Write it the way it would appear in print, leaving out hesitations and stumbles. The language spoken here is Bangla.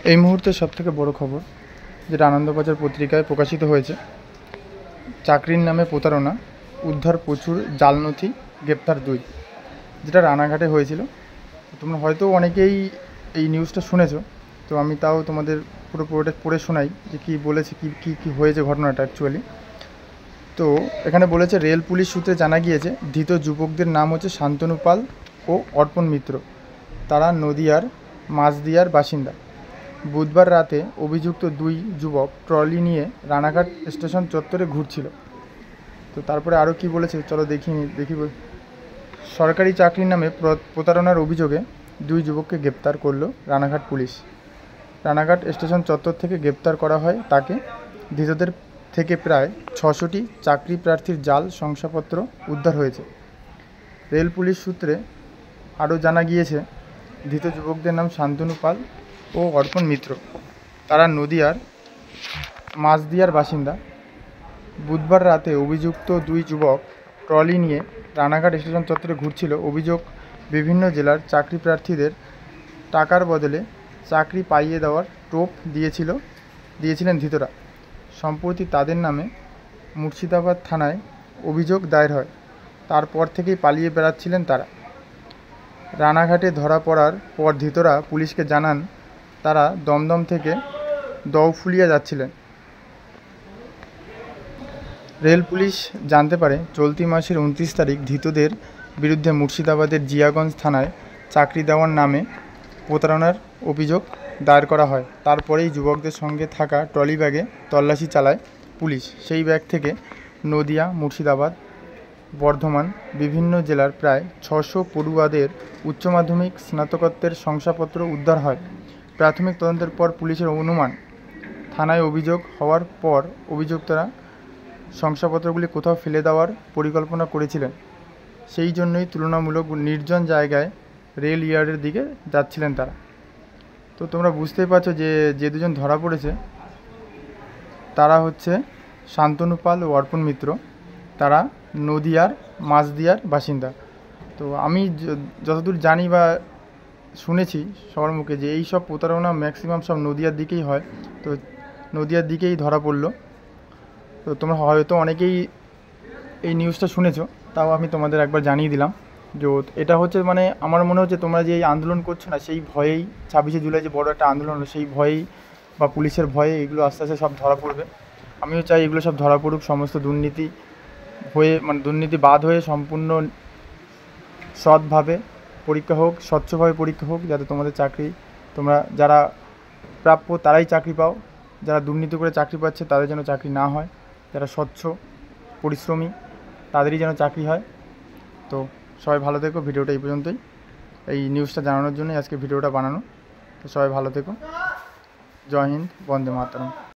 এই মুহূর্তে সবথেকে বড় খবর যেটা আনন্দবাজার পত্রিকায় প্রকাশিত হয়েছে, চাকরির নামে প্রতারণা, উদ্ধার প্রচুর জাল নথি, গ্রেপ্তার 2, যেটা রানাঘাটে হয়েছিল। তোমরা হয়তো অনেকেই এই নিউজটা শুনেছো, তো আমি তাও তোমাদের পুরোটা পড়ে শোনাই যে কী বলেছে, কী হয়েছে ঘটনাটা অ্যাকচুয়ালি। তো এখানে বলেছে, রেল পুলিশ সূত্রে জানা গিয়েছে ধৃত যুবকদের নাম হচ্ছে শান্তনু পাল ও অর্পণ মিত্র। তারা নদিয়ার মাঝদিয়ার বাসিন্দা। বুধবার রাতে অভিযুক্ত 2 যুবক ট্রলি নিয়ে রানাঘাট স্টেশন চত্বরে ঘুরছিল। তো তারপরে আরও কি বলেছে চলো দেখি। সরকারি চাকরির নামে প্রতারণার অভিযোগে 2 যুবককে গ্রেপ্তার করল রানাঘাট পুলিশ। রানাঘাট স্টেশন চত্বর থেকে গ্রেপ্তার করা হয় তাকে। ধৃতদের থেকে প্রায় 600টি চাকরি প্রার্থীর জাল শংসাপত্র উদ্ধার হয়েছে। রেল পুলিশ সূত্রে আরও জানা গিয়েছে ধৃত যুবকদের নাম শান্তনু পাল ও অর্পণ মিত্র। তারা নদিয়ার মাঝদিয়ার বাসিন্দা। বুধবার রাতে অভিযুক্ত 2 যুবক ট্রলি নিয়ে রানাঘাট স্টেশন চত্বরে ঘুরছিল। অভিযোগ, বিভিন্ন জেলার চাকরি প্রার্থীদের টাকার বদলে চাকরি পাইয়ে দেওয়ার টোপ দিয়েছিলেন ধৃতরা। সম্প্রতি তাদের নামে মুর্শিদাবাদ থানায় অভিযোগ দায়ের হয়। তারপর থেকেই পালিয়ে বেড়াচ্ছিলেন তারা। রানাঘাটে ধরা পড়ার পর ধৃতরা পুলিশকে জানান তারা দমদম থেকে দৌফুলিয়া যাচ্ছিলেন। রেল পুলিশ জানতে পারে চলতি মাসের 29 তারিখ ধৃতদের বিরুদ্ধে মুর্শিদাবাদের জিয়াগঞ্জ থানায় চাকরি দেওয়ার নামে প্রতারণার অভিযোগ দায়ের করা হয়। তারপরেই যুবকদের সঙ্গে থাকা ট্রলি ব্যাগে তল্লাশি চালায় পুলিশ। সেই ব্যাগ থেকে নদিয়া, মুর্শিদাবাদ, বর্ধমান বিভিন্ন জেলার প্রায় 600 পড়ুয়াদের উচ্চ মাধ্যমিক, স্নাতকোত্তরের শংসাপত্র উদ্ধার হয়। প্রাথমিক তদন্তের পর পুলিশের অনুমান, থানায় অভিযোগ হওয়ার পর অভিযুক্তরা শংসাপত্রগুলি কোথাও ফেলে দেওয়ার পরিকল্পনা করেছিলেন। সেই জন্যই তুলনামূলক নির্জন জায়গায় রেল ইয়ার্ডের দিকে যাচ্ছিলেন তারা। তো তোমরা বুঝতেই পারছো যে 2 জন ধরা পড়েছে তারা হচ্ছে শান্তনু পাল ও অর্পণ মিত্র। তারা নদিয়ার মাঝদিয়ার বাসিন্দা। তো আমি যতদূর জানি বা শুনেছি সবার মুখে যে এই সব প্রতারণা ম্যাক্সিমাম সব নদিয়ার দিকেই হয়। তো নদিয়ার দিকেই ধরা পড়লো। তো তোমরা হয়তো অনেকেই এই নিউজটা শুনেছো, তাও আমি তোমাদের একবার জানিয়ে দিলাম যে এটা হচ্ছে মানে আমার মনে হচ্ছে তোমরা যে এই আন্দোলন করছো না, সেই ভয়েই 26শে জুলাই যে বড় একটা আন্দোলন হলো সেই ভয়েই বা পুলিশের ভয়ে এগুলো আস্তে আস্তে সব ধরা পড়বে। আমিও চাই এগুলো সব ধরা পড়ুক, সমস্ত দুর্নীতি হয়ে দুর্নীতি বাদ হয়ে সম্পূর্ণ সৎভাবে পরীক্ষা হোক, স্বচ্ছভাবে পরীক্ষা হোক, যাতে তোমাদের চাকরি তোমরা যারা প্রাপ্য তারাই চাকরি পাও। যারা দুর্নীতি করে চাকরি পাচ্ছে তাদের যেন চাকরি না হয়। যারা স্বচ্ছ পরিশ্রমী তাদেরই যেন চাকরি হয়। তো সবাই ভালো থেকো। ভিডিওটা এই পর্যন্তই। এই নিউজটা জানানোর জন্যই আজকে ভিডিওটা বানানো। তো সবাই ভালো থেকো। জয় হিন্দ, বন্দে মাতরম।